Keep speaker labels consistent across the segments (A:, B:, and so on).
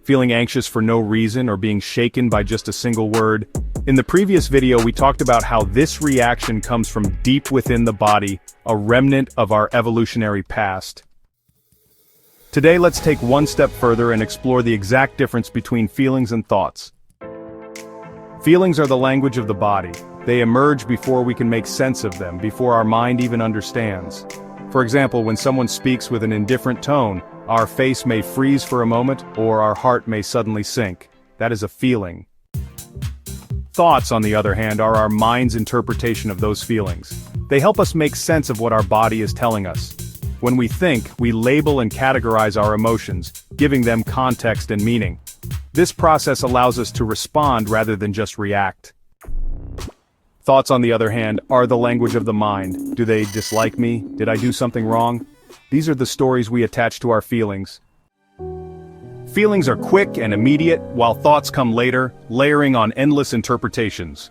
A: Feeling anxious for no reason or being shaken by just a single word? In the previous video, we talked about how this reaction comes from deep within the body, a remnant of our evolutionary past. Today, let's take one step further and explore the exact difference between feelings and thoughts. Feelings are the language of the body. They emerge before we can make sense of them, before our mind even understands. For example, when someone speaks with an indifferent tone, our face may freeze for a moment, or our heart may suddenly sink. That is a feeling. Thoughts, on the other hand, are our mind's interpretation of those feelings. They help us make sense of what our body is telling us. When we think, we label and categorize our emotions, giving them context and meaning. This process allows us to respond rather than just react. Thoughts, on the other hand, are the language of the mind. Do they dislike me? Did I do something wrong? These are the stories we attach to our feelings. Feelings are quick and immediate, while thoughts come later, layering on endless interpretations.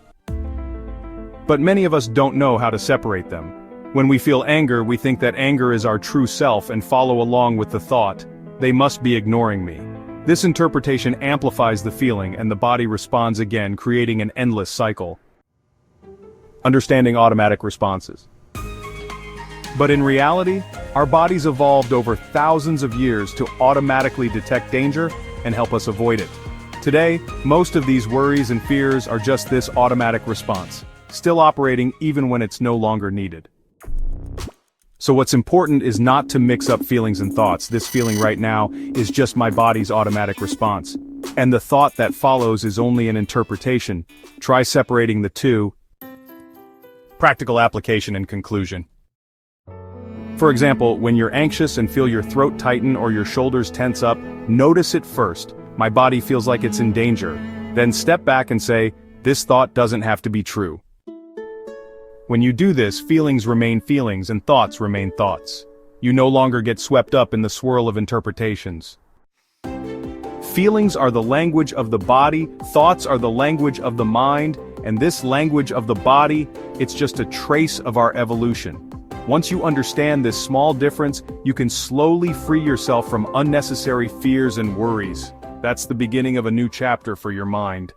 A: But many of us don't know how to separate them. When we feel anger, we think that anger is our true self and follow along with the thought, "They must be ignoring me." This interpretation amplifies the feeling and the body responds again, creating an endless cycle. Understanding automatic responses. But in reality, our bodies evolved over thousands of years to automatically detect danger and help us avoid it. Today, most of these worries and fears are just this automatic response, still operating even when it's no longer needed. So what's important is not to mix up feelings and thoughts. This feeling right now is just my body's automatic response. And the thought that follows is only an interpretation. Try separating the two. Practical application and conclusion. For example, when you're anxious and feel your throat tighten or your shoulders tense up, notice it first. My body feels like it's in danger. Then step back and say, this thought doesn't have to be true. When you do this, feelings remain feelings and thoughts remain thoughts. You no longer get swept up in the swirl of interpretations. Feelings are the language of the body, thoughts are the language of the mind, and this language of the body, it's just a trace of our evolution. Once you understand this small difference, you can slowly free yourself from unnecessary fears and worries. That's the beginning of a new chapter for your mind.